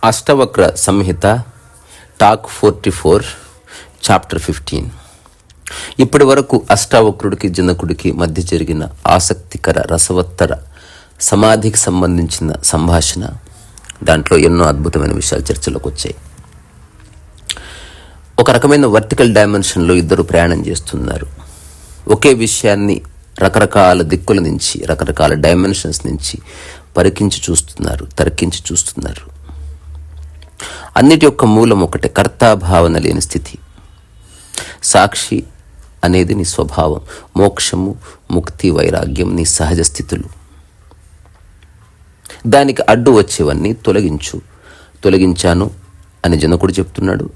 అష్టవక్ర సంహిత talk 44 chapter 15. ఇప్పటి వరకు అష్టావక్రుడికి జనకుడికి మధ్య జరిగిన ఆసక్తికర రసవత్తర సమాధికి సంబంధించిన సంభాషణ, దాంట్లో ఎన్నో అద్భుతమైన విషయాలు చర్చలోకి వచ్చాయి. ఒక రకమైన వర్టికల్ డైమెన్షన్లో ఇద్దరు ప్రయాణం చేస్తున్నారు. ఒకే విషయాన్ని రకరకాల దిక్కుల నుంచి, రకరకాల డైమెన్షన్స్ నుంచి పరికించి చూస్తున్నారు, తర్కించి చూస్తున్నారు. అన్నిటి యొక్క మూలం ఒకటే, కర్తాభావన లేని స్థితి. సాక్షి అనేది నీ స్వభావం, మోక్షము, ముక్తి, వైరాగ్యం నీ సహజ స్థితులు. దానికి అడ్డు వచ్చేవన్నీ తొలగించాను అని జనకుడు చెప్తున్నాడు.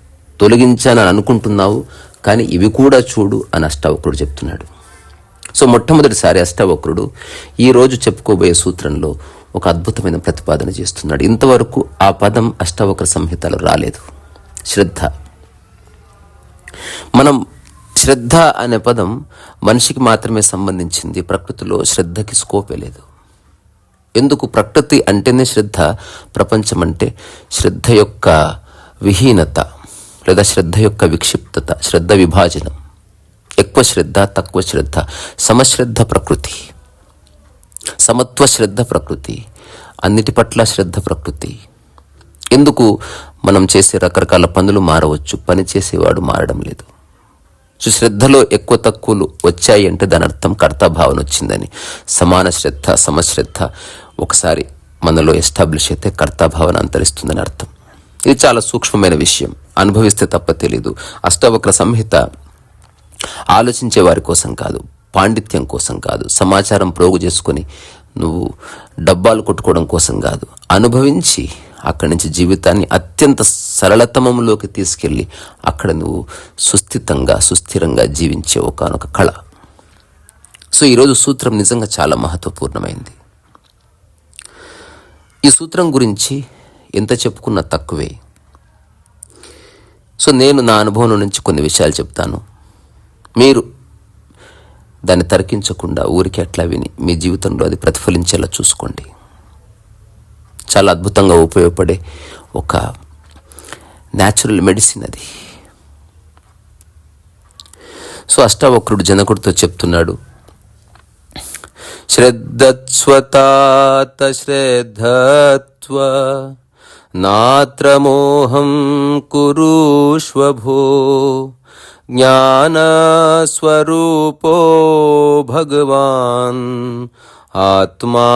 తొలగించానని అనుకుంటున్నావు, కానీ ఇవి కూడా చూడు అని అష్టావక్రుడు చెప్తున్నాడు. సో మొట్టమొదటిసారి అష్టావక్రుడు ఈరోజు చెప్పుకోబోయే సూత్రంలో ఒక అద్భుతమైన ప్రతిపాదన చేస్తున్నాడు. ఇంతవరకు ఆ పదం అష్టావక్ర సంహితలో రాలేదు. శ్రద్ధ. మనం శ్రద్ధ అనే పదం మనిషికి మాత్రమే సంబంధించింది. ప్రకృతిలో శ్రద్ధకి స్కోపే లేదు. ఎందుకు? ప్రకృతి అంటేనే శ్రద్ధ, ప్రపంచం అంటే శ్రద్ధ యొక్క విహీనత లేదా శ్రద్ధ యొక్క విక్షిప్తత, శ్రద్ధ విభాజనం. ఎక్కువ శ్రద్ధ, తక్కువ శ్రద్ధ, సమశ్రద్ధ ప్రకృతి, సమత్వ శ్రద్ధ ప్రకృతి, అన్నిటి పట్ల శ్రద్ధ ప్రకృతి. ఎందుకు? మనం చేసే రకరకాల పనులు మారవచ్చు, పని చేసేవాడు మారడం లేదు. సో శ్రద్ధలో ఎక్కువ తక్కువలు వచ్చాయి అంటే దాని అర్థం కర్తాభావన వచ్చిందని. సమాన శ్రద్ధ, సమశ్రద్ధ ఒకసారి మనలో ఎస్టాబ్లిష్ అయితే కర్తాభావన అంతరిస్తుందని అర్థం. ఇది చాలా సూక్ష్మమైన విషయం, అనుభవిస్తే తప్ప తెలీదు. అష్టావక్ర సంహిత ఆలోచించే వారి కోసం కాదు, పాండిత్యం కోసం కాదు, సమాచారం ప్రోగు చేసుకొని నువ్వు డబ్బాలు కొట్టుకోవడం కోసం కాదు. అనుభవించి అక్కడి నుంచి జీవితాన్ని అత్యంత సరళతమంలోకి తీసుకెళ్ళి అక్కడ నువ్వు సుస్థిరంగా జీవించే ఒకానొక కళ. సో ఈరోజు సూత్రం నిజంగా చాలా మహత్వపూర్ణమైంది. ఈ సూత్రం గురించి ఎంత చెప్పుకున్నా తక్కువే. సో నేను నా అనుభవం నుంచి కొన్ని విషయాలు చెప్తాను. మీరు దాన్ని తర్కించకుండా ఊరికి అట్లా విని మీ జీవితంలో అది ప్రతిఫలించేలా చూసుకోండి. చాలా అద్భుతంగా ఉపయోగపడే ఒక న్యాచురల్ మెడిసిన్ అది. సో అష్టావక్రుడు జనకుడితో చెప్తున్నాడు, శ్రద్ధస్వతాత శ్రద్ధత్వ నాత్ర మోహం కురుష్వభో జ్ఞానస్వరూపో భగవాన్ ఆత్మా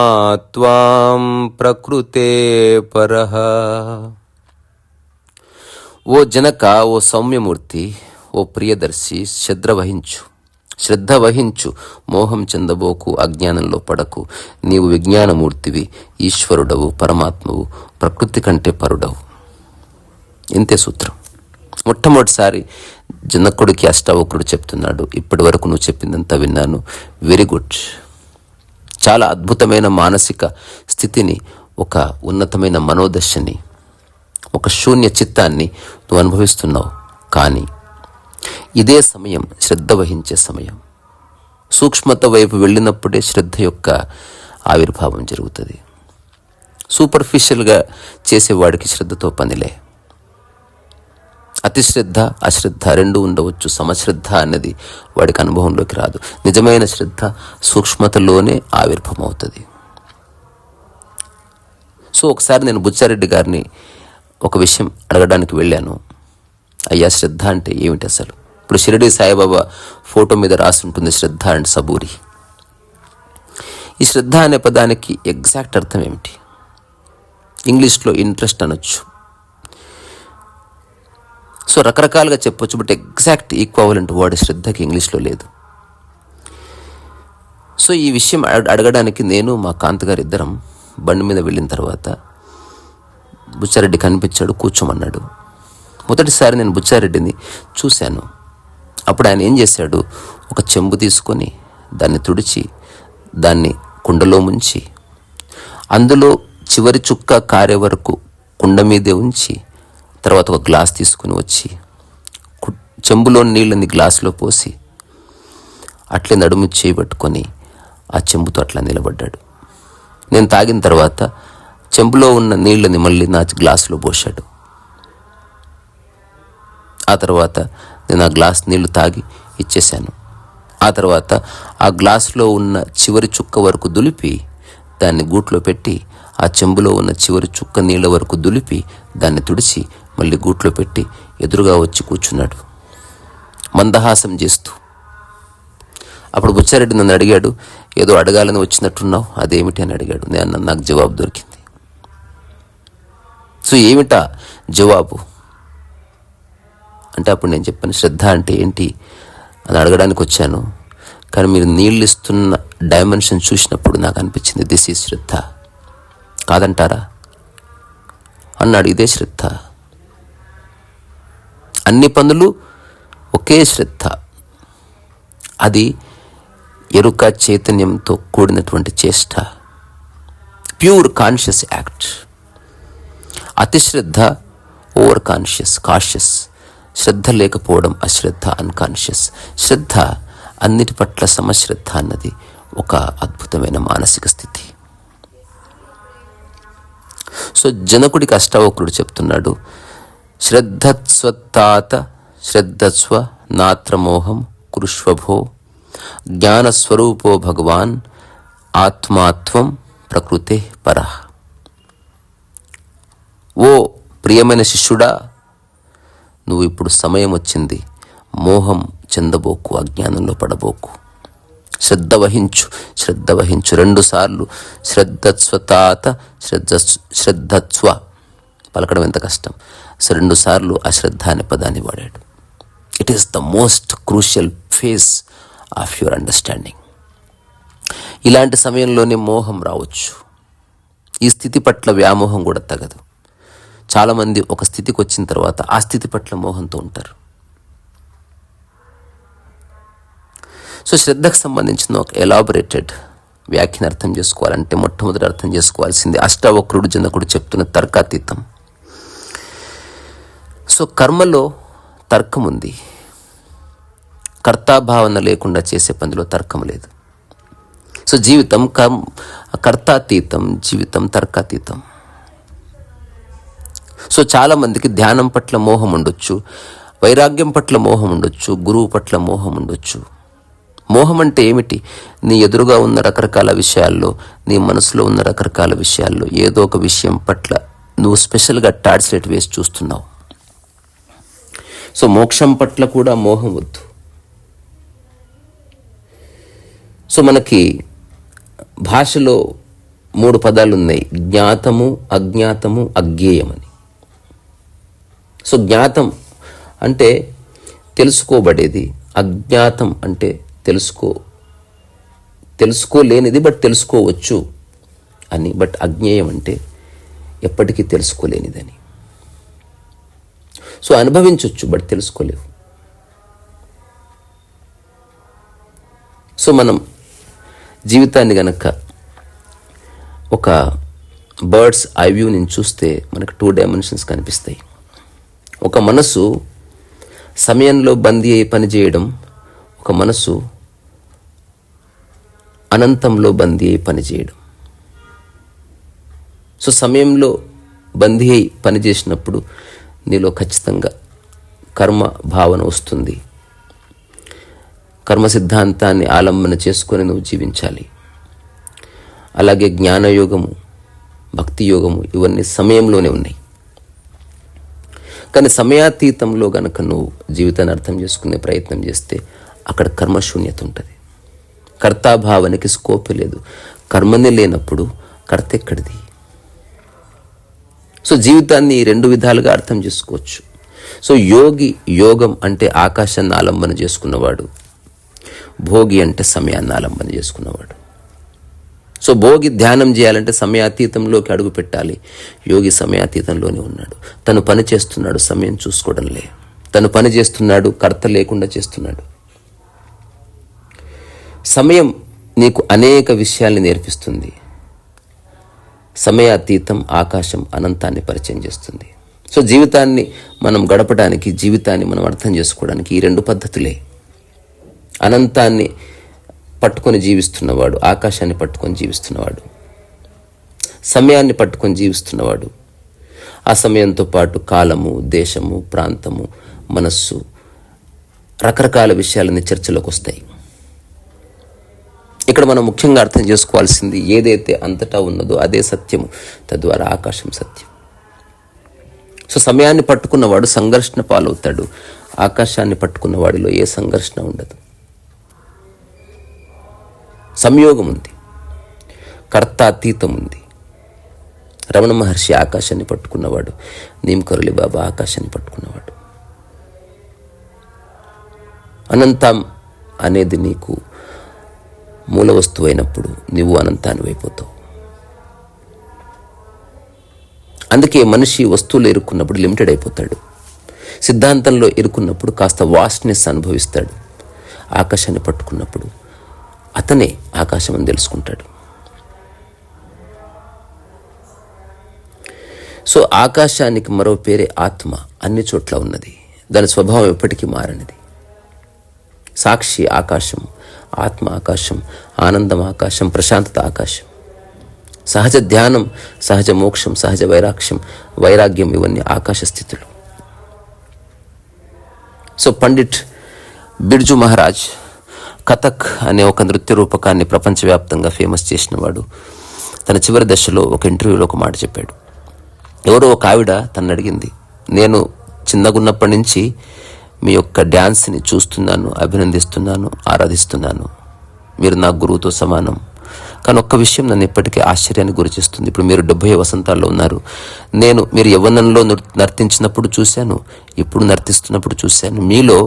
త్వాం ప్రకృతే పరః. ఓ జనక, ఓ సౌమ్యమూర్తి, ఓ ప్రియదర్శి, శ్రద్ధ వహించు, మోహం చెందబోకు, అజ్ఞానంలో పడకు. నీవు విజ్ఞానమూర్తివి, ఈశ్వరుడవు, పరమాత్మవు, ప్రకృతి కంటే పరుడవు. ఇంతే సూత్రం. మొట్టమొదటిసారి జనకుడికి అష్టావక్రుడు చెప్తున్నాడు, ఇప్పటి వరకు నువ్వు చెప్పిందంతా విన్నాను, వెరీ గుడ్. చాలా అద్భుతమైన మానసిక స్థితిని, ఒక ఉన్నతమైన మనోదశని, ఒక శూన్య చిత్తాన్ని నువ్వు అనుభవిస్తున్నావు. కానీ ఇదే సమయం శ్రద్ధ వహించే సమయం. సూక్ష్మత వైపు వెళ్ళినప్పుడే శ్రద్ధ యొక్క ఆవిర్భావం జరుగుతుంది. సూపర్ఫిషియల్గా చేసేవాడికి శ్రద్ధతో పనిలే. అతిశ్రద్ధ, అశ్రద్ధ రెండూ ఉండవచ్చు. సమశ్రద్ధ అన్నది వాడికి అనుభవంలోకి రాదు. నిజమైన శ్రద్ధ సూక్ష్మతలోనే ఆవిర్భవం అవుతుంది. సో ఒకసారి నేను బుచ్చారెడ్డి గారిని ఒక విషయం అడగడానికి వెళ్ళాను. అయ్యా, శ్రద్ధ అంటే ఏమిటి అసలు? ఇప్పుడు షిరిడి సాయిబాబా ఫోటో మీద రాసి ఉంటుంది శ్రద్ధ అండ్ సబూరి. ఈ శ్రద్ధ అనే పదానికి ఎగ్జాక్ట్ అర్థం ఏమిటి? ఇంగ్లీష్లో ఇంట్రెస్ట్ అనొచ్చు. సో రకరకాలుగా చెప్పొచ్చు, బట్ ఎగ్జాక్ట్ ఈక్వావలెంట్ వర్డ్ శ్రద్ధకి ఇంగ్లీష్లో లేదు. సో ఈ విషయం అడగడానికి నేను మా కాంత్ గారు ఇద్దరం బండి మీద వెళ్ళిన తర్వాత బుచ్చారెడ్డి కనిపించాడు, కూర్చోమన్నాడు. మొదటిసారి నేను బుచ్చారెడ్డిని చూశాను. అప్పుడు ఆయన ఏం చేశాడు, ఒక చెంబు తీసుకొని దాన్ని తుడిచి దాన్ని కుండలో ముంచి అందులో చివరి చుక్క కారే వరకు కుండ మీదే ఉంచి తర్వాత ఒక గ్లాస్ తీసుకుని వచ్చి చెంబులో నీళ్ళని గ్లాసులో పోసి అట్లే నడుము చేయబట్టుకొని ఆ చెంబుతో అట్లా నిలబడ్డాడు. నేను తాగిన తర్వాత చెంబులో ఉన్న నీళ్ళని మళ్ళీ నా గ్లాసులో పోశాడు. ఆ తర్వాత నేను ఆ గ్లాస్ నీళ్లు తాగి ఇచ్చేశాను. ఆ తర్వాత ఆ గ్లాసులో ఉన్న చివరి చుక్క వరకు దులిపి దాన్ని గూట్లో పెట్టి, ఆ చెంబులో ఉన్న చివరి చుక్క నీళ్ళ వరకు దులిపి దాన్ని తుడిచి మళ్ళీ గూట్లో పెట్టి ఎదురుగా వచ్చి కూర్చున్నాడు మందహాసం చేస్తూ. అప్పుడు బుచ్చారెడ్డి నన్ను అడిగాడు, ఏదో అడగాలని వచ్చినట్టున్నావు, అదేమిటి అని అడిగాడు. నాకు జవాబు దొరికింది. సో ఏమిటా జవాబు అంటే అప్పుడు నేను చెప్పాను, శ్రద్ధ అంటే ఏంటి అని అడగడానికి వచ్చాను. కానీ మీరు నీళ్ళు ఇస్తున్న డైమెన్షన్ చూసినప్పుడు నాకు అనిపించింది, దిస్ ఈజ్ శ్రద్ధ. కాదంటారా అన్నాడు. ఇదే శ్రద్ధ. అన్ని పనులు ఒకే శ్రద్ధ. అది ఎరుక చైతన్యంతో కూడినటువంటి చేష్ట, ప్యూర్ కాన్షియస్ యాక్ట్. అతిశ్రద్ధ ఓవర్ కాషియస్. శ్రద్ధ లేకపోవడం అశ్రద్ధ, అన్కాన్షియస్. శ్రద్ధ అన్నిటి పట్ల సమశ్రద్ధ అన్నది ఒక అద్భుతమైన మానసిక స్థితి. సో జనకుడికి అష్టావక్రుడు చెప్తున్నాడు, శ్రద్ధస్వత్తాత శ్రద్ధస్వ నాత్రమోహం కురుష్వభో జ్ఞానస్వరూపో భగవాన్ ఆత్మాత్వం ప్రకృతే పరః. ఓ ప్రియమైన శిష్యుడా, నువ్వు ఇప్పుడు సమయం వచ్చింది, మోహం చెందబోకు, అజ్ఞానంలో పడబోకు. శ్రద్ధ వహించు 2 సార్లు శ్రద్ధస్వతాత శ్రద్ధస్వ పలకడం ఎంత కష్టం. 2 సార్లు అశ్రద్ధ అనే పదాన్ని వాడాడు. It is the most crucial phase of your understanding. ఇలాంటి సమయంలోనే మోహం రావచ్చు. ఈ స్థితి పట్ల వ్యామోహం కూడా తగదు. చాలామంది ఒక స్థితికి వచ్చిన తర్వాత ఆ స్థితి పట్ల మోహంతో ఉంటారు. సో శ్రద్ధకు సంబంధించిన ఒక ఎలాబొరేటెడ్ వ్యాఖ్యను అర్థం చేసుకోవాలంటే మొట్టమొదటి అర్థం చేసుకోవాల్సింది అష్టావక్రుడు జనకుడు చెప్తున్న తర్కాతీతం. సో కర్మలో తర్కం ఉంది. కర్తాభావన లేకుండా చేసే పనిలో తర్కం లేదు. సో జీవితం కర్తాతీతం, జీవితం తర్కాతీతం. సో చాలామందికి ధ్యానం పట్ల మోహం ఉండొచ్చు, వైరాగ్యం పట్ల మోహం ఉండొచ్చు, గురువు పట్ల మోహం ఉండొచ్చు. మోహం అంటే ఏమిటి? నీ ఎదురుగా ఉన్న రకరకాల విషయాల్లో, నీ మనసులో ఉన్న రకరకాల విషయాల్లో ఏదో ఒక విషయం పట్ల నువ్వు స్పెషల్గా టార్చ్ వేసి చూస్తున్నావు. సో మోక్షం పట్ల కూడా మోహం వద్దు. సో మనకి భాషలో 3 పదాలు ఉన్నాయి, జ్ఞాతము, అజ్ఞాతము, అజ్ఞేయమని. సో జ్ఞాతం అంటే తెలుసుకోబడేది, అజ్ఞాతం అంటే తెలుసుకోలేనిది బట్ తెలుసుకోవచ్చు అని. బట్ అజ్ఞేయం అంటే ఎప్పటికీ తెలుసుకోలేనిదని. సో అనుభవించవచ్చు బట్ తెలుసుకోలేవు. సో మనం జీవితాన్ని గనక ఒక బర్డ్స్ ఐ వ్యూ నుంచి చూస్తే మనకు 2 డైమెన్షన్స్ కనిపిస్తాయి. ఒక మనసు సమయంలో బందీ అయి పనిచేయడం, ఒక మనసు అనంతంలో బందీ అయి పనిచేయడం. సో సమయంలో బందీ అయి పనిచేసినప్పుడు నీలో ఖచ్చితంగా కర్మ భావన వస్తుంది. కర్మ సిద్ధాంతాన్ని ఆలంబన చేసుకొని నువ్వు జీవించాలి. అలాగే జ్ఞానయోగము, భక్తి యోగము ఇవన్నీ సమయంలోనే ఉన్నాయి. కానీ సమయాతీతంలో గనక నువ్వు జీవితాన్ని అర్థం చేసుకునే ప్రయత్నం చేస్తే అక్కడ కర్మశూన్యత ఉంటుంది. కర్తాభావనకి స్కోప్ లేదు. కర్మనే లేనప్పుడు కర్త ఎక్కడిది? సో జీవితాన్ని 2 విధాలుగా అర్థం చేసుకోవచ్చు. సో యోగం అంటే ఆకాశాన్ని ఆలంబన చేసుకున్నవాడు, భోగి అంటే సమయాన్ని ఆలంబన చేసుకున్నవాడు. సో భోగి ధ్యానం చేయాలంటే సమయాతీతంలోకి అడుగు పెట్టాలి. యోగి సమయాతీతంలోనే ఉన్నాడు. తను పని చేస్తున్నాడు, సమయం చూసుకోవడంలే. తను పని చేస్తున్నాడు, కర్త లేకుండా చేస్తున్నాడు. సమయం నీకు అనేక విషయాల్ని నేర్పిస్తుంది. సమయాతీతం ఆకాశం అనంతాన్ని పరిచయం చేస్తుంది. సో జీవితాన్ని మనం గడపడానికి, జీవితాన్ని మనం అర్థం చేసుకోవడానికి ఈ 2 పద్ధతులే. అనంతాన్ని పట్టుకొని జీవిస్తున్నవాడు, ఆకాశాన్ని పట్టుకొని జీవిస్తున్నవాడు. సమయాన్ని పట్టుకొని జీవిస్తున్నవాడు ఆ సమయంతో పాటు కాలము, దేశము, ప్రాంతము, మనస్సు, రకరకాల విషయాలన్నీ చర్చలోకి వస్తాయి. ఇక్కడ మనం ముఖ్యంగా అర్థం చేసుకోవాల్సింది ఏదైతే అంతటా ఉన్నదో అదే సత్యము, తద్వారా ఆకాశం సత్యం. సో సమయాన్ని పట్టుకున్నవాడు సంఘర్షణ పాలవుతాడు, ఆకాశాన్ని పట్టుకున్నవాడిలో ఏ సంఘర్షణ ఉండదు. సంయోగం ఉంది, కర్తాతీతం ఉంది. రమణ మహర్షి ఆకాశాన్ని పట్టుకున్నవాడు, నీమ్కరులి బాబా ఆకాశాన్ని పట్టుకున్నవాడు. అనంతం అనేది నీకు మూల వస్తువు అయినప్పుడు నువ్వు అనంతాన్ని అయిపోతావు. అందుకే మనిషి వస్తువులో ఇరుక్కున్నప్పుడు లిమిటెడ్ అయిపోతాడు, సిద్ధాంతంలో ఇరుక్కున్నప్పుడు కాస్త వాస్ట్నెస్ అనుభవిస్తాడు. ఆకాశాన్ని పట్టుకున్నప్పుడు అతనే ఆకాశం అని తెలుసుకుంటాడు. సో ఆకాశానికి మరో పేరే ఆత్మ, అన్ని చోట్ల ఉన్నది, దాని స్వభావం ఎప్పటికీ మారనిది. సాక్షి ఆకాశం, ఆత్మ ఆకాశం, ఆనందం ఆకాశం, ప్రశాంతత ఆకాశం, సహజ ధ్యానం, సహజ మోక్షం, సహజ వైరాగ్యం ఇవన్నీ ఆకాశ స్థితులు. సో పండిట్ బిర్జు మహారాజ్ కథక్ అనే ఒక నృత్య రూపకాన్ని ప్రపంచవ్యాప్తంగా ఫేమస్ చేసినవాడు. తన చివరి దశలో ఒక ఇంటర్వ్యూలో ఒక మాట చెప్పాడు. ఎవరో ఒక ఆవిడ తను అడిగింది, నేను చిన్నగున్నప్పటి నుంచి మీ యొక్క డ్యాన్స్ని చూస్తున్నాను, అభినందిస్తున్నాను, ఆరాధిస్తున్నాను, మీరు నా గురువుతో సమానం. కానీ ఒక్క విషయం నన్ను ఇప్పటికీ ఆశ్చర్యానికి గురిచేస్తుంది. ఇప్పుడు మీరు 70 వసంతాల్లో ఉన్నారు. నేను మీరు యవ్వనంలో నర్తించినప్పుడు చూశాను, ఇప్పుడు నర్తిస్తున్నప్పుడు చూశాను, మీలో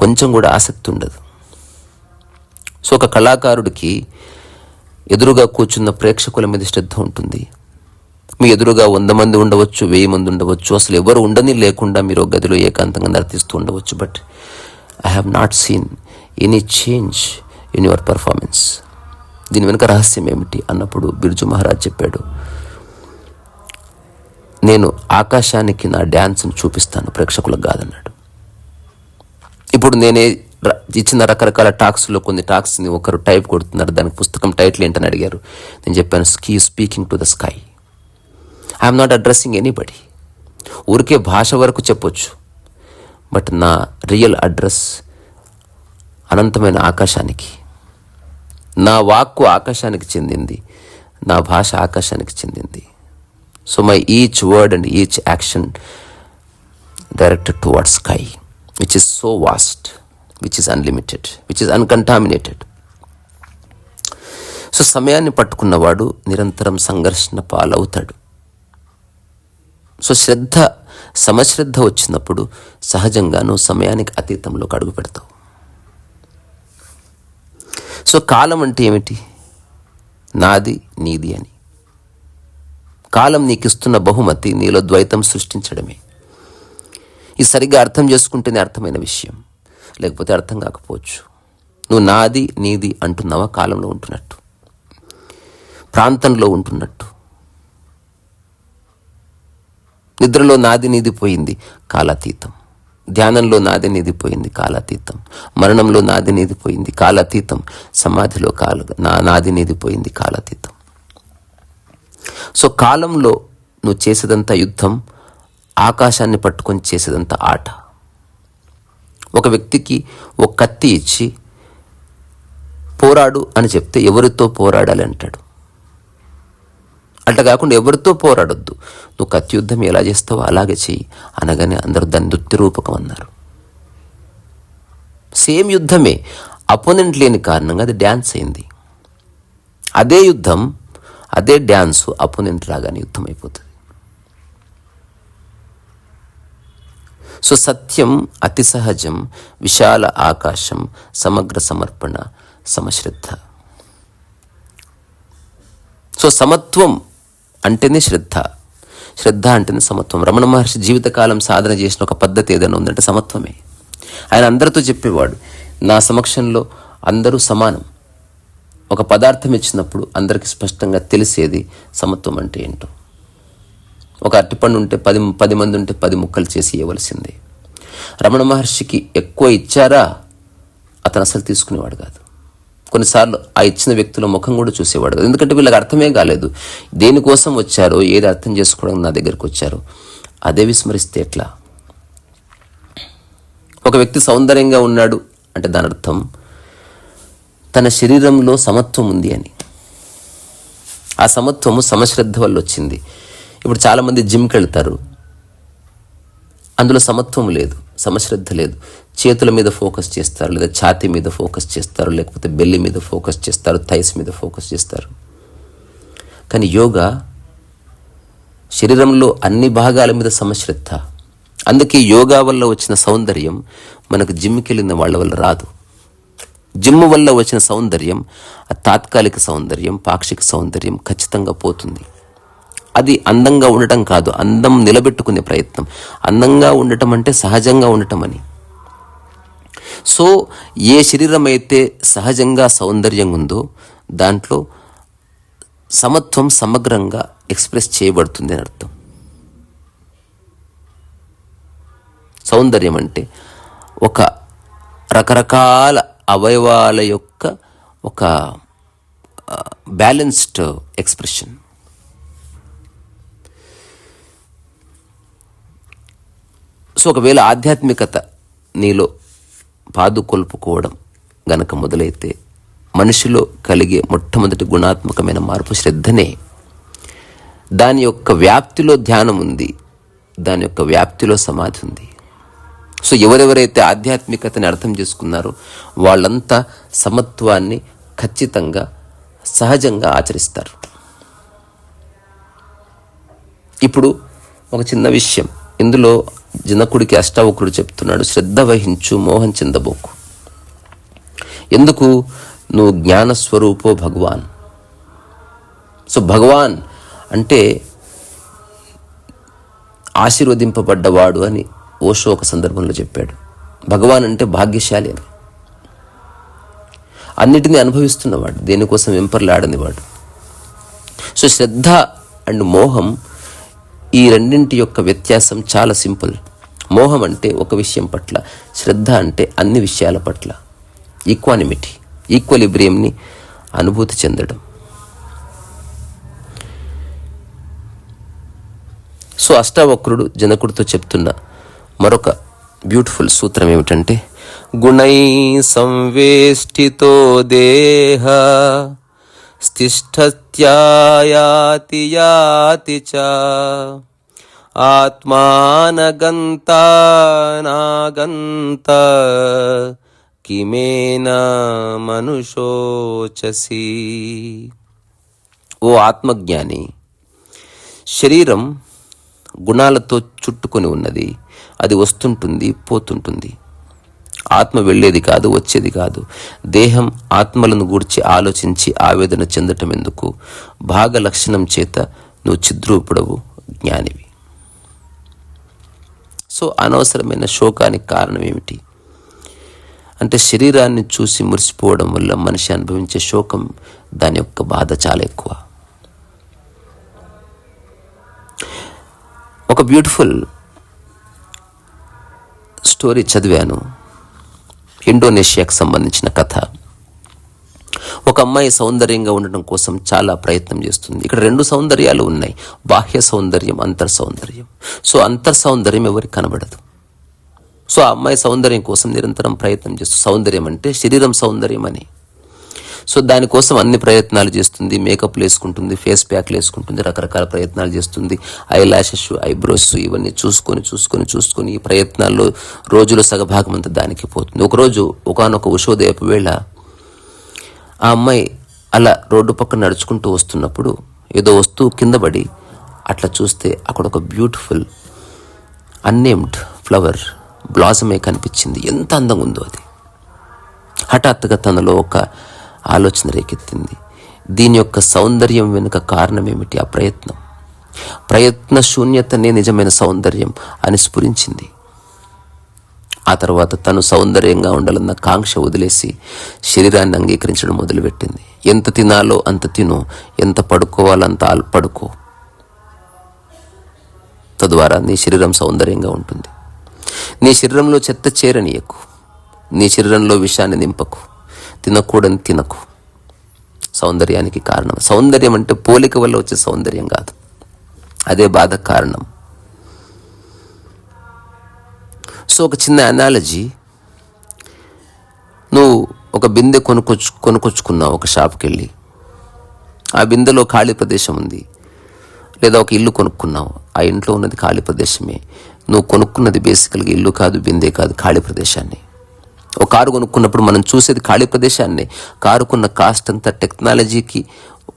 కొంచెం కూడా ఆసక్తి ఉండదు. సో ఒక కళాకారుడికి ఎదురుగా కూర్చున్న ప్రేక్షకుల మీద శ్రద్ధ ఉంటుంది. మీ ఎదురుగా 100 మంది ఉండవచ్చు, 1000 మంది ఉండవచ్చు, అసలు ఎవరు ఉండని లేకుండా మీరు ఒక గదిలో ఏకాంతంగా నర్తిస్తూ ఉండవచ్చు. But I have not seen any change in your performance. దీని వెనుక రహస్యం ఏమిటి అన్నప్పుడు బిర్జు మహారాజ్ చెప్పాడు, నేను ఆకాశానికి నా డ్యాన్స్ని చూపిస్తాను, ప్రేక్షకులకు కాదన్నాడు. ఇప్పుడు నేనే ఇచ్చిన రకరకాల టాక్స్లో కొన్ని టాక్స్ని ఒకరు టైప్ కొడుతున్నారు, దానికి పుస్తకం టైటిల్ ఏంటని అడిగారు. నేను చెప్పాను, speaking to the sky. I'm not addressing anybody. ఊరికే భాష వరకు చెప్పొచ్చు, బట్ నా రియల్ అడ్రస్ అనంతమైన ఆకాశానికి. నా వాక్కు ఆకాశానికి చెందింది, నా భాష ఆకాశానికి చెందింది. So my each word and each action directed towards sky, which is so vast, which is unlimited, which is uncontaminated. So సమయాన్ని పట్టుకున్నవాడు నిరంతరం సంఘర్షణ పాలవుతాడు. సో సమశ్రద్ధ వచ్చినప్పుడు సహజంగాను సమయానికి అతీతంలోకి అడుగు పెడతావు. సో కాలం అంటే ఏమిటి? నాది నీది అని. కాలం నీకు ఇస్తున్న బహుమతి నీలో ద్వైతం సృష్టించడమే. ఇది సరిగ్గా అర్థం చేసుకుంటేనే అర్థమైన విషయం, లేకపోతే అర్థం కాకపోవచ్చు. నువ్వు నాది నీది అంటున్నావా? కాలంలో ఉంటున్నట్టు, ప్రాంతంలో ఉంటున్నట్టు. నిద్రలో నాది నీది పోయింది, కాలాతీతం. ధ్యానంలో నాది నీది పోయింది, కాలాతీతం. మరణంలో నాది నీది పోయింది, కాలాతీతం. సమాధిలో నాది నీది పోయింది, కాలాతీతం. సో కాలంలో నువ్వు చేసేదంతా యుద్ధం, ఆకాశాన్ని పట్టుకొని చేసేదంతా ఆట. ఒక వ్యక్తికి ఒక కత్తి ఇచ్చి పోరాడు అని చెప్తే ఎవరితో పోరాడాలి అంటాడు. అట్లా కాకుండా ఎవరితో పోరాడొద్దు, నువ్వు కత్తి యుద్ధం ఎలా చేస్తావో అలాగే చెయ్యి అనగానే అందరూ దాన్ని నృత్య రూపకం అన్నారు. సేమ్ యుద్ధమే, అపోనెంట్ లేని కారణంగా అది డ్యాన్స్ అయింది. అదే యుద్ధం, అదే డ్యాన్సు అపోనెంట్ రాగానే యుద్ధం అయిపోతుంది. సో సత్యం అతి సహజం, విశాల ఆకాశం, సమగ్ర సమర్పణ, సమశ్రద్ధ. సో సమత్వం అంటేనే శ్రద్ధ, శ్రద్ధ అంటేనే సమత్వం. రమణ మహర్షి జీవితకాలం సాధన చేసిన ఒక పద్ధతి ఏదైనా ఉందంటే సమత్వమే. ఆయన అందరితో చెప్పేవాడు, నా సమక్షంలో అందరూ సమానం. ఒక పదార్థం ఇచ్చినప్పుడు అందరికీ స్పష్టంగా తెలిసేది సమత్వం అంటే ఏంటో. ఒక అరటిపండు ఉంటే 10 మంది ఉంటే 10 ముక్కలు చేసి ఇవ్వవలసిందే. రమణ మహర్షికి ఎక్కువ ఇచ్చారా, అతను అసలు తీసుకునేవాడు కాదు. కొన్నిసార్లు ఆ ఇచ్చిన వ్యక్తుల ముఖం కూడా చూసేవాడు కాదు. ఎందుకంటే వీళ్ళకి అర్థమే కాలేదు, దేనికోసం వచ్చారో, ఏది అర్థం చేసుకోవడానికి నా దగ్గరికి వచ్చారో. అదే విస్మరిస్తే ఎట్లా? ఒక వ్యక్తి సౌందర్యంగా ఉన్నాడు అంటే దాని అర్థం తన శరీరంలో సమత్వం ఉంది అని. ఆ సమత్వము సమశ్రద్ధ వల్ల వచ్చింది. ఇప్పుడు చాలామంది జిమ్కి వెళ్తారు, అందులో సమత్వం లేదు, సమశ్రద్ధ లేదు. చేతుల మీద ఫోకస్ చేస్తారు, లేదా ఛాతీ మీద ఫోకస్ చేస్తారు, లేకపోతే బెల్లి మీద ఫోకస్ చేస్తారు, థైస్ మీద ఫోకస్ చేస్తారు. కానీ యోగా శరీరంలో అన్ని భాగాల మీద సమశ్రద్ధ. అందుకే యోగా వల్ల వచ్చిన సౌందర్యం మనకు జిమ్కి వెళ్ళిన వాళ్ళ వల్ల రాదు. జిమ్ వల్ల వచ్చిన సౌందర్యం ఆ తాత్కాలిక సౌందర్యం, పాక్షిక సౌందర్యం ఖచ్చితంగా పోతుంది. అది అందంగా ఉండటం కాదు, అందం నిలబెట్టుకునే ప్రయత్నం. అందంగా ఉండటం అంటే సహజంగా ఉండటం అని. సో ఏ శరీరం అయితే సహజంగా సౌందర్యం ఉందో దాంట్లో సమత్వం సమగ్రంగా ఎక్స్ప్రెస్ చేయబడుతుంది అని అర్థం. సౌందర్యం అంటే ఒక రకరకాల అవయవాల యొక్క ఒక బ్యాలెన్స్డ్ ఎక్స్ప్రెషన్. సో ఒకవేళ ఆధ్యాత్మికత నీలో పాదుకొల్పుకోవడం గనక మొదలైతే మనిషిలో కలిగే మొట్టమొదటి గుణాత్మకమైన మార్పు శ్రద్ధనే. దాని యొక్క వ్యాప్తిలో ధ్యానం ఉంది, దాని యొక్క వ్యాప్తిలో సమాధి ఉంది. సో ఎవరెవరైతే ఆధ్యాత్మికతని అర్థం చేసుకున్నారో వాళ్ళంతా సమత్వాన్ని ఖచ్చితంగా సహజంగా ఆచరిస్తారు. ఇప్పుడు ఒక చిన్న విషయం ఇందులో జనకుడికి అష్టావక్రుడు చెప్తున్నాడు, శ్రద్ధ వహించు, మోహం చెందబోకు. ఎందుకు? నువ్వు జ్ఞానస్వరూపో భగవాన్. సో భగవాన్ అంటే ఆశీర్వదింపబడ్డవాడు అని ఓషో ఒక సందర్భంలో చెప్పాడు. భగవాన్ అంటే భాగ్యశాలి అని, అన్నిటినీ అనుభవిస్తున్నవాడు, దేనికోసం వెంపర్లాడనివాడు. సో శ్రద్ధ అండ్ మోహం, ఈ రెండింటి యొక్క వ్యత్యాసం చాలా సింపుల్. మోహం అంటే ఒక విషయం పట్ల, శ్రద్ధ అంటే అన్ని విషయాల పట్ల ఈక్వానిమిటీ, ఈక్వలిబ్రియంని అనుభూతి చెందడం. సో అష్టావక్రుడు జనకుడితో చెప్తున్న మరొక బ్యూటిఫుల్ సూత్రం ఏమిటంటే, గుణై సంవేష్టితో దేహ స్థిష్ఠత్యాయాతి యాతి చ ఆత్మానగంతానాగంత కిమేన మనుషోచసి. ఓ ఆత్మజ్ఞాని, శరీరం గుణాలతో చుట్టుకొని ఉన్నది, అది వస్తుంటుంది, పోతుంటుంది. ఆత్మ వెళ్ళేది కాదు, వచ్చేది కాదు. దేహం ఆత్మలను గూర్చి ఆలోచించి ఆవేదన చెందటం ఎందుకు? భాగ లక్షణం చేత నువ్వు చిద్రూపుడవు, జ్ఞానివి. సో అనవసరమైన శోకానికి కారణం ఏమిటి అంటే, శరీరాన్ని చూసి మురిసిపోవడం వల్ల మనిషి అనుభవించే శోకం, దాని యొక్క బాధ చాలా ఎక్కువ. ఒక బ్యూటిఫుల్ స్టోరీ చదివాను, ఇండోనేషియాకు సంబంధించిన కథ. ఒక అమ్మాయి సౌందర్యంగా ఉండడం కోసం చాలా ప్రయత్నం చేస్తుంది. ఇక్కడ రెండు సౌందర్యాలు ఉన్నాయి, బాహ్య సౌందర్యం, అంతర్ సౌందర్యం. సో అంతర్ సౌందర్యం ఎవరికి కనబడదు. సో ఆ అమ్మాయి సౌందర్యం కోసం నిరంతరం ప్రయత్నం చేస్తుంది. సౌందర్యం అంటే శరీరం సౌందర్యం అని. సో దానికోసం అన్ని ప్రయత్నాలు చేస్తుంది, మేకప్లు వేసుకుంటుంది, ఫేస్ ప్యాక్లు వేసుకుంటుంది, రకరకాల ప్రయత్నాలు చేస్తుంది, ఐ లాషెస్, ఐబ్రోస్ ఇవన్నీ చూసుకొని ఈ ప్రయత్నాల్లో రోజులో సగభాగం అంతా దానికి పోతుంది. ఒకరోజు ఒకానొక ఉషోదయపు వేళ ఆ అమ్మాయి అలా రోడ్డు పక్కన నడుచుకుంటూ వస్తున్నప్పుడు ఏదో వస్తువు కింద పడి అట్లా చూస్తే అక్కడ ఒక బ్యూటిఫుల్ అన్నేమ్డ్ ఫ్లవర్ బ్లాసమే కనిపించింది. ఎంత అందంగా ఉందో అది. హఠాత్తుగా తనలో ఒక ఆలోచన రేకెత్తింది, దీని యొక్క సౌందర్యం వెనుక కారణం ఏమిటి? ఆ ప్రయత్న శూన్యతనే నిజమైన సౌందర్యం అని స్ఫురించింది. ఆ తర్వాత తను సౌందర్యంగా ఉండాలన్న కాంక్ష వదిలేసి శరీరాన్ని అంగీకరించడం మొదలుపెట్టింది. ఎంత తినాలో అంత తిను, ఎంత పడుకోవాలో అంత పడుకో, తద్వారా నీ శరీరం సౌందర్యంగా ఉంటుంది. నీ శరీరంలో చెత్త చేరనీయకు, నీ శరీరంలో విషాన్ని నింపకు. తినకూడని తినకు. సౌందర్యానికి కారణం. సౌందర్యం అంటే పోలిక వల్ల వచ్చే సౌందర్యం కాదు, అదే బాధ కారణం. సో ఒక చిన్న అనాలజీ, నువ్వు ఒక బిందె కొనుక్కొచ్చుకున్నావు ఒక షాప్కి వెళ్ళి. ఆ బిందెలో ఖాళీ ప్రదేశం ఉంది. లేదా ఒక ఇల్లు కొనుక్కున్నావు, ఆ ఇంట్లో ఉన్నది ఖాళీ ప్రదేశమే. నువ్వు కొనుక్కున్నది బేసికల్గా ఇల్లు కాదు, బిందె కాదు, ఖాళీ ప్రదేశాన్ని. ఒక కారు కొనుక్కున్నప్పుడు మనం చూసేది ఖాళీ ప్రదేశాన్ని. కారుకున్న కాస్ట్ అంతా టెక్నాలజీకి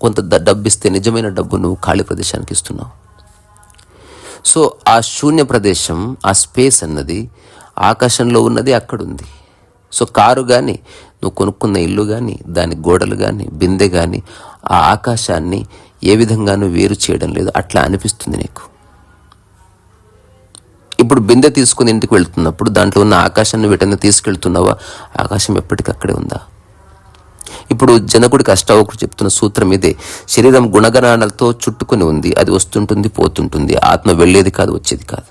కొంత డబ్బు ఇస్తే నిజమైన డబ్బు నువ్వు ఖాళీ ప్రదేశానికి ఇస్తున్నావు. సో ఆ శూన్య ప్రదేశం, ఆ స్పేస్ అన్నది ఆకాశంలో ఉన్నది అక్కడుంది. సో కారు కానీ, నువ్వు కొనుక్కున్న ఇల్లు కానీ, దాని గోడలు కానీ, బిందె కానీ ఆ ఆకాశాన్ని ఏ విధంగానూ వేరు చేయడం లేదు. అట్లా అనిపిస్తుంది నీకు. ఇప్పుడు బిందె తీసుకుని ఇంటికి వెళ్తున్నప్పుడు దాంట్లో ఉన్న ఆకాశాన్ని వెంటనే తీసుకెళ్తున్నావా? ఆకాశం ఎప్పటికక్కడే ఉందా? ఇప్పుడు జనకుడికి అష్టావకుడు చెప్తున్న సూత్రం ఇదే. శరీరం గుణగణాలతో చుట్టుకొని ఉంది, అది వస్తుంటుంది, పోతుంటుంది. ఆత్మ వెళ్ళేది కాదు, వచ్చేది కాదు.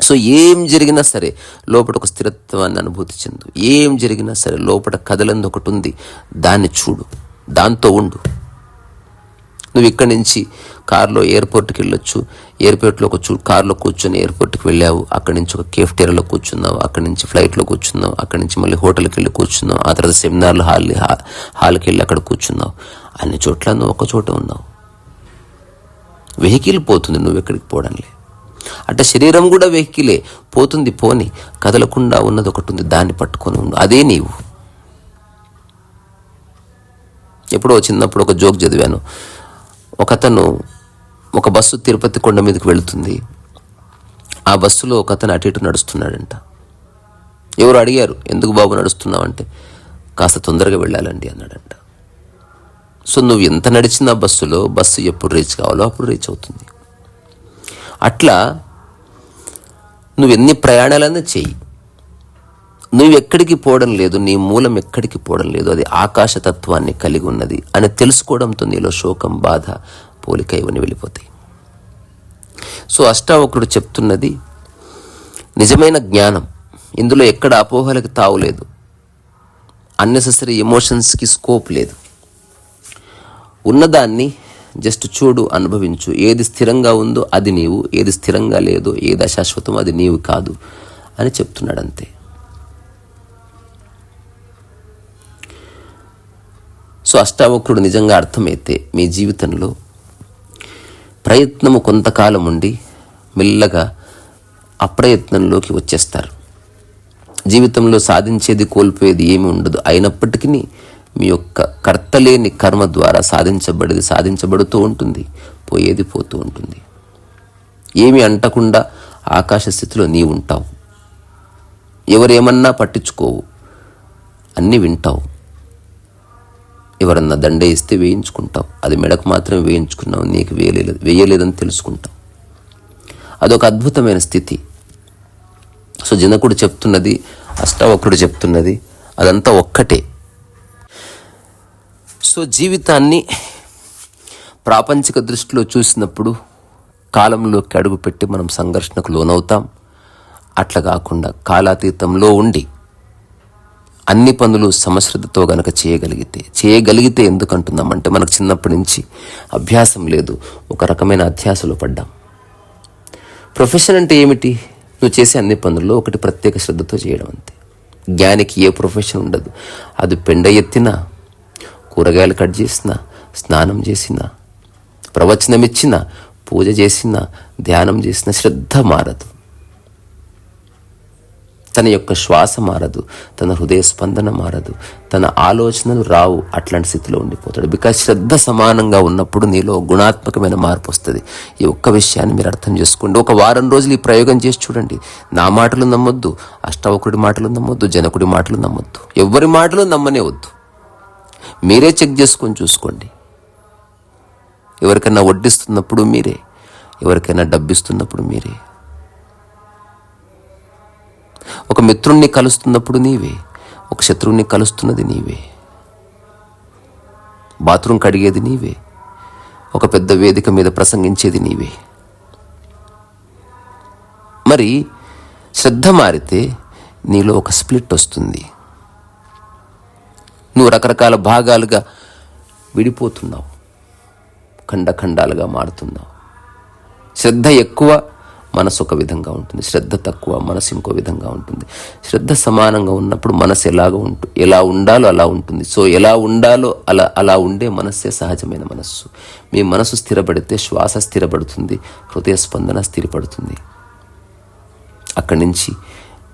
సో ఏం జరిగినా సరే లోపల ఒక స్థిరత్వాన్ని అనుభూతి చెందు. ఏం జరిగినా సరే లోపల కదలంది ఒకటి ఉంది, దాన్ని చూడు, దాంతో ఉండు. నువ్వు ఇక్కడి నుంచి కారులో ఎయిర్పోర్ట్కి వెళ్ళొచ్చు. ఎయిర్పోర్ట్లో కారులో కూర్చొని ఎయిర్పోర్ట్కి వెళ్ళావు. అక్కడి నుంచి ఒక కేఫ్టేరియాలో కూర్చున్నావు. అక్కడి నుంచి ఫ్లైట్లో కూర్చున్నావు. అక్కడి నుంచి మళ్ళీ హోటల్కి వెళ్ళి కూర్చున్నావు. ఆ తర్వాత సెమినార్లు హాల్కి వెళ్ళి అక్కడ కూర్చున్నావు. అన్ని చోట్ల నువ్వు ఒక చోట ఉన్నావు. వెహికల్ పోతుంది, నువ్వు ఎక్కడికి పోవడంలే. అంటే శరీరం కూడా వెహికలే, పోతుంది, పోని. కదలకుండా ఉన్నది ఒకటి ఉంది, దాన్ని పట్టుకొని ఉండు, అదే నీవు. ఎప్పుడో చిన్నప్పుడు ఒక జోక్ చదివాను. ఒకతను ఒక బస్సు తిరుపతి కొండ మీదకి వెళుతుంది. ఆ బస్సులో ఒకతను అటు ఇటు నడుస్తున్నాడంట. ఎవరు అడిగారు, ఎందుకు బాబు నడుస్తున్నావు అంటే, కాస్త తొందరగా వెళ్ళాలండి అన్నాడంట. సో నువ్వు ఎంత నడిచినా బస్సు ఎప్పుడు రీచ్ కావాలో అప్పుడు రీచ్ అవుతుంది. అట్లా నువ్వు ఎన్ని ప్రయాణాలన్నా చెయ్యి, నువ్వు ఎక్కడికి పోవడం లేదు, నీ మూలం ఎక్కడికి పోవడం లేదు, అది ఆకాశతత్వాన్ని కలిగి ఉన్నది అని తెలుసుకోవడంతో నీలో శోకం, బాధ, పోలిక ఇవన్నీ వెళ్ళిపోతాయి. సో అష్టావక్రుడు చెప్తున్నది నిజమైన జ్ఞానం. ఇందులో ఎక్కడ అపోహలకి తావులేదు, అన్నెసెసరీ ఎమోషన్స్కి స్కోప్ లేదు. ఉన్నదాన్ని జస్ట్ చూడు, అనుభవించు. ఏది స్థిరంగా ఉందో అది నీవు, ఏది స్థిరంగా లేదో, ఏది అశాశ్వతం అది నీవు కాదు అని చెప్తున్నాడు, అంతే. సో అష్టావక్రుడు నిజంగా అర్థమైతే మీ జీవితంలో ప్రయత్నము కొంతకాలం ఉండి మెల్లగా అప్రయత్నంలోకి వచ్చేస్తారు. జీవితంలో సాధించేది కోల్పోయేది ఏమి ఉండదు. అయినప్పటికీ మీ యొక్క కర్తలేని కర్మ ద్వారా సాధించబడుతూ ఉంటుంది, పోయేది పోతూ ఉంటుంది. ఏమి అంటకుండా ఆకాశ స్థితిలో నీవు ఉంటావు. ఎవరేమన్నా పట్టించుకోవు, అన్నీ వింటావు. ఎవరన్నా దండే ఇస్తే వేయించుకుంటావు, అది మెడకు మాత్రం వేయించుకున్నావు, నీకు వేయలేదని తెలుసుకుంటావు. అదొక అద్భుతమైన స్థితి. సో జనకుడు చెప్తున్నది, అష్టావక్రుడు చెప్తున్నది, అదంతా ఒక్కటే. సో జీవితాన్ని ప్రాపంచిక దృష్టిలో చూసినప్పుడు కాలంలోకి అడుగుపెట్టి మనం సంఘర్షణకు లోనవుతాం. అట్లా కాకుండా కాలాతీతంలో ఉండి అన్ని పనులు సమశ్రద్ధతో గనక చేయగలిగితే ఎందుకంటున్నామంటే మనకు చిన్నప్పటి నుంచి అభ్యాసం లేదు, ఒక రకమైన అధ్యాసలో పడ్డాం. ప్రొఫెషన్ అంటే ఏమిటి? నువ్వు చేసే అన్ని పనుల్లో ఒకటి ప్రత్యేక శ్రద్ధతో చేయడం, అంతే. జ్ఞానికి ఏ ప్రొఫెషన్ ఉండదు. అది పెండ ఎత్తినా, కూరగాయలు కట్ చేసినా, స్నానం చేసినా, ప్రవచనం ఇచ్చినా, పూజ చేసినా, ధ్యానం చేసినా శ్రద్ధ మారదు. తన యొక్క శ్వాస మారదు, తన హృదయ స్పందన మారదు, తన ఆలోచనలు రావు. అట్లాంటి స్థితిలో ఉండిపోతాడు. బికాజ్ శ్రద్ధ సమానంగా ఉన్నప్పుడు నీలో గుణాత్మకమైన మార్పు వస్తుంది. ఈ ఒక్క విషయాన్ని మీరు అర్థం చేసుకోండి. ఒక వారం రోజులు ఈ ప్రయోగం చేసి చూడండి. నా మాటలు నమ్మొద్దు, అష్టావకుడి మాటలు నమ్మొద్దు, జనకుడి మాటలు నమ్మొద్దు, ఎవరి మాటలు నమ్మనే వద్దు. మీరే చెక్ చేసుకొని చూసుకోండి. ఎవరికైనా వడ్డిస్తున్నప్పుడు మీరే, ఎవరికైనా డబ్బిస్తున్నప్పుడు మీరే, ఒక మిత్రుణ్ణి కలుస్తున్నప్పుడు నీవే, ఒక శత్రువుని కలుస్తున్నది నీవే, బాత్రూమ్ కడిగేది నీవే, ఒక పెద్ద వేదిక మీద ప్రసంగించేది నీవే. మరి శ్రద్ధ మారితే నీలో ఒక స్ప్లిట్ వస్తుంది. నువ్వు రకరకాల భాగాలుగా విడిపోతున్నావు, ఖండాలుగా మారుతున్నావు. శ్రద్ధ ఎక్కువ, మనసు ఒక విధంగా ఉంటుంది. శ్రద్ధ తక్కువ, మనసు ఇంకో విధంగా ఉంటుంది. శ్రద్ధ సమానంగా ఉన్నప్పుడు మనసు ఎలా ఉండాలో అలా ఉంటుంది. సో ఎలా ఉండాలో అలా ఉండే మనస్సే సహజమైన మనస్సు. మీ మనసు స్థిరపడితే శ్వాస స్థిరపడుతుంది, హృదయ స్పందన స్థిరపడుతుంది. అక్కడి నుంచి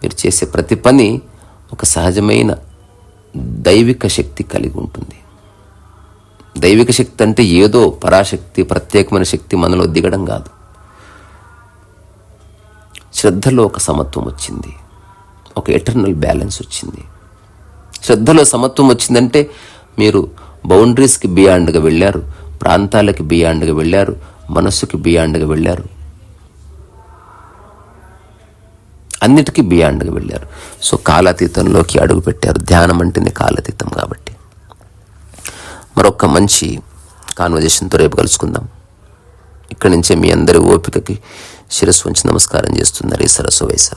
మీరు చేసే ప్రతి పని ఒక సహజమైన దైవిక శక్తి కలిగి ఉంటుంది. దైవిక శక్తి అంటే ఏదో పరాశక్తి, ప్రత్యేకమైన శక్తి మనలో దిగడం కాదు. శ్రద్ధలో ఒక సమత్వం వచ్చింది, ఒక ఎటర్నల్ బ్యాలెన్స్ వచ్చింది. శ్రద్ధలో సమత్వం వచ్చిందంటే మీరు బౌండరీస్కి బియాండ్గా వెళ్ళారు, ప్రాంతాలకి బియాండ్గా వెళ్ళారు, మనస్సుకి బియాండ్గా వెళ్ళారు, అన్నిటికీ బియాండ్గా వెళ్ళారు. సో కాలాతీతంలోకి అడుగు పెట్టారు. ధ్యానం అంటేనే కాలాతీతం కాబట్టి. మరొక మంచి కాన్వర్జేషన్తో రేపు కలుసుకుందాం. ఇక్కడి నుంచే మీ అందరి ఓపికకి శిరస్సు వంచి నమస్కారం చేస్తున్నారు ఈ సరస్సు వయసు.